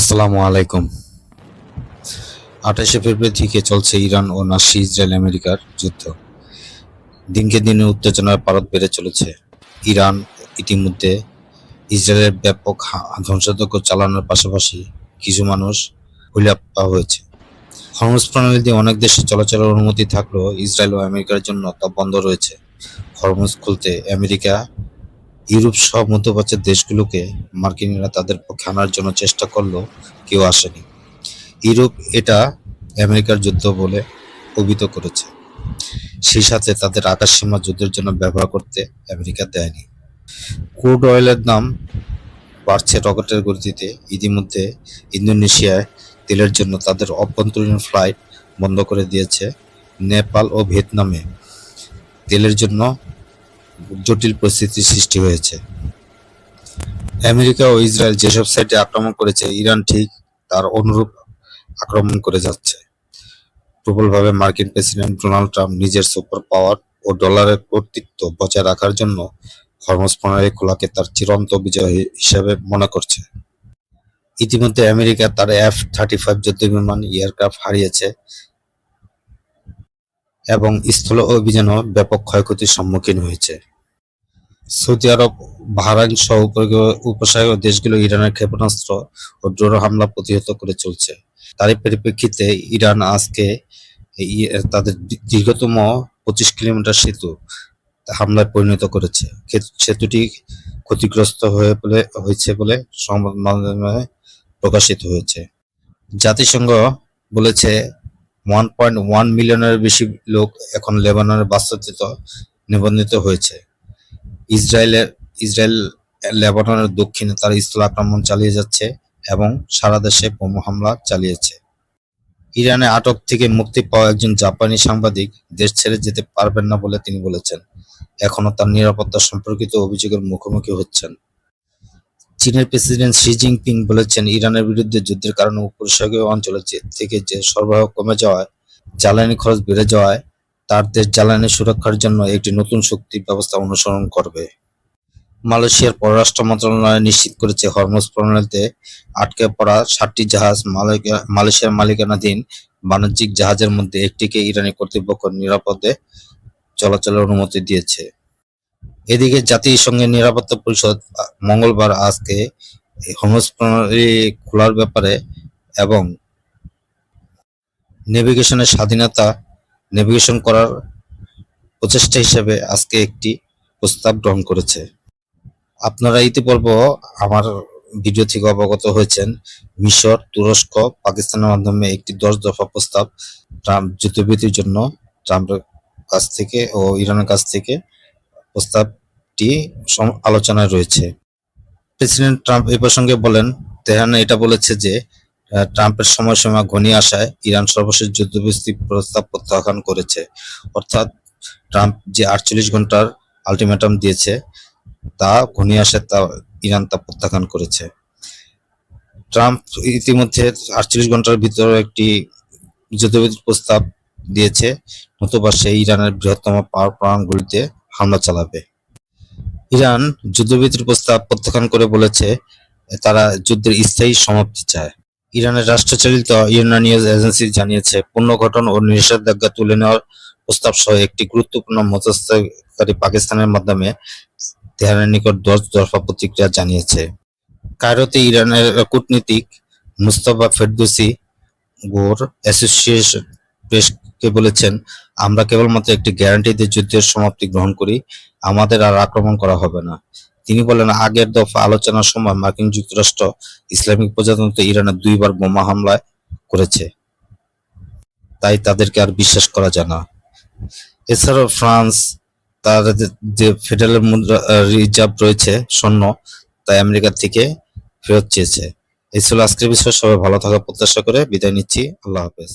আসসালামু আলাইকুম। 28শে ফেব্রুয়ারি থেকে চলছে ইরান ও নাসি ইসরায়েল আমেরিকার যুদ্ধ। দিনকে দিনে উত্তেজনার পারদ বেড়ে চলেছে। ইরান ইতিমধ্যে ইসরায়েলের ব্যাপক ধ্বংসযজ্ঞ চালানোর পাশাপাশি কিছু মানুষ হুলিয়াপ্পা হয়েছে। হরমুজ প্রণালী দিয়ে অনেক দেশে চলাচলের অনুমতি থাকলেও ইসরায়েল ও আমেরিকার জন্য তা বন্ধ রয়েছে। হরমুজ খুলতে আমেরিকা, ইউরোপ সহ মধ্যপ্রাচ্যের দেশগুলোকে মার্কিনিরা তাদের পক্ষে আনার জন্য চেষ্টা করলেও কেউ আসেনি। ইউরোপ এটা আমেরিকার যুদ্ধ বলে অভিহিত করেছে, সেই সাথে তাদের আকাশসীমা যুদ্ধের জন্য ব্যবহার করতে আমেরিকা দেয়নি। ক্রুড অয়েলের দাম বাড়ছে রকেটের গতিতে। ইতিমধ্যে ইন্দোনেশিয়ায় তেলের জন্য তাদের অভ্যন্তরীণ ফ্লাইট বন্ধ করে দিয়েছে। নেপাল ও ভিয়েতনামে তেলের জন্য জটিল পরিস্থিতির সৃষ্টি হয়েছে। আমেরিকা ও ইসরায়েল যেসব সাইটে আক্রমণ করেছে, ইরান ঠিক তার অনুরূপ আক্রমণ করে যাচ্ছে। প্রবলভাবে মার্কিন প্রেসিডেন্ট ডোনাল্ড ট্রাম্প নিজের সুপার পাওয়ার ও ডলারের কর্তৃত্ব বজায় রাখার জন্য হরমুজ প্রণালী খোলাকে তার চিরন্ত বিজয় হিসেবে মনে করছে। ইতিমধ্যে আমেরিকা তার F-35 যুদ্ধবিমান এয়ারক্রাফট হারিয়েছে এবং স্থল অভিযানও ব্যাপক ক্ষয়ক্ষতির সম্মুখীন হয়েছে। সৌদি আরব, বাহরাইন সহ উপসাগরীয় দেশগুলো ইরানের ক্ষেপণাস্ত্র ও ড্রোন হামলা প্রতিহত করে চলছে। তারই পরিপ্রেক্ষিতে ইরান আজকে তাদের দীর্ঘতম 25 কিলোমিটার সেতু হামলায় পরিণত করেছে। সেতুটি ক্ষতিগ্রস্ত হয়েছে বলে সংবাদ মাধ্যমে প্রকাশিত হয়েছে। জাতিসংঘ বলেছে 1.1 মিলিয়নের বেশি লোক এখন লেবাননের বাস্তুচ্যুত নিবন্ধিত হয়েছে। ইসরায়েল লেবাননের দক্ষিণে তার স্থল আক্রমণ চালিয়ে যাচ্ছে এবং সারা দেশে বোমা হামলা চালিয়েছে। ইরানে আটক থেকে মুক্তি পাওয়া একজন জাপানি সাংবাদিক দেশ ছেড়ে যেতে পারবেন না বলে তিনি বলেছেন। এখনো তার নিরাপত্তা সম্পর্কিত অভিযোগের মুখোমুখি হচ্ছেন। চীনের প্রেসিডেন্ট শি জিনপিং বলেছেন, ইরানের বিরুদ্ধে যুদ্ধের কারণে উপসাগরীয় অঞ্চলে থেকে যে সরবরাহ কমে যাওয়ায় জ্বালানি খরচ বেড়ে যাওয়ায় তার দেশ জ্বালানি সুরক্ষার জন্য একটি নতুন শক্তি ব্যবস্থা অনুসরণ করবে। মালয়েশিয়ার পররাষ্ট্র মন্ত্রণালয় নিশ্চিত করেছে, হরমুজ প্রণালীতে আটকে পড়া 7টি জাহাজ মালয়েশিয়ার মালিকানাধীন বাণিজ্যিক জাহাজের মধ্যে একটিকে ইরানি কর্তৃপক্ষ নিরাপদে চলাচলের অনুমতি দিয়েছে। এদিকে জাতিসংঘের নিরাপত্তা পরিষদ মঙ্গলবার আজকে হরমুজ প্রণালী খোলার ব্যাপারে এবং নেভিগেশনের স্বাধীনতা নেভিগেশন করার প্রচেষ্টা হিসেবে আজকে একটি প্রস্তাব গ্রহণ করেছে। আপনারা ইতিপূর্বে আমার ভিডিও থেকে অবগত হয়েছেন, মিশর, তুরস্ক, পাকিস্তানের মাধ্যমে একটি 10 দফা প্রস্তাব ট্রাম্প যুদ্ধবিরতির জন্য ট্রাম্পের কাছ থেকে ও ইরানের কাছ থেকে প্রস্তাবটি আলোচনায় রয়েছে। প্রেসিডেন্ট ট্রাম্প এই প্রসঙ্গে বলেন, তেহরান এটা বলেছে যে ট্রাম্পের সময়সীমা ঘনিয়ে আসায় ইরান সর্বশেষ যুদ্ধবিরতি প্রস্তাব প্রত্যাখ্যান করেছে। অর্থাৎ ট্রাম্প যে 48 ঘন্টার আলটিমেটাম দিয়েছে তা ঘনিয়ে আসায় ইরান তা প্রত্যাখ্যান করেছে। ট্রাম্প ইতিমধ্যে 48 ঘন্টার ভিতরে একটি যুদ্ধবিরতির প্রস্তাব দিয়েছে, নতুবা সে ইরানের বৃহত্তম পাওয়ার প্ল্যান্টগুলিতে হামলা চালাবে। ইরান যুদ্ধবিরতির প্রস্তাব প্রত্যাখ্যান করে বলেছে তারা যুদ্ধের স্থায়ী সমাপ্তি চায়। ইরানের রাষ্ট্রচালিত ইরনা নিউজ এজেন্সি জানিয়েছে, পুনর্গঠন ও নিষেধাজ্ঞা তুলে নেওয়ার প্রস্তাব সহ একটি গুরুত্বপূর্ণ মধ্যস্থতাকারী পাকিস্তানের মাধ্যমে তেহরানের নিকট 10 দফা প্রতিক্রিয়া জানিয়েছে। কায়রোতে ইরানের কূটনীতিক মুস্তাফা ফেরদৌসি গোর অ্যাসোসিয়েটেড প্রেসকে বলেছেন, আমরা কেবলমাত্র একটি গ্যারান্টি দিয়ে যুদ্ধের সমাপ্তি গ্রহণ করি, আমাদের আর আক্রমণ করা হবে না। তিনি বলেন, আগের দফা আলোচনার সময় মার্কিন যুক্তরাষ্ট্র ইসলামিক প্রজাতন্ত্রে ইরানে 2 বার বোমা হামলা করেছে, তাই তাদেরকে আর বিশ্বাস করা যায় না। এছাড়াও ফ্রান্স তার যে ফেডারেল মুদ্রা রিজার্ভ রয়েছে স্বর্ণ, তাই আমেরিকা থেকে ফেরত চেয়েছে। এই ছিল আজকের বিষয়। সবাই ভালো থাকার প্রত্যাশা করে বিদায় নিচ্ছি। আল্লাহ হাফেজ।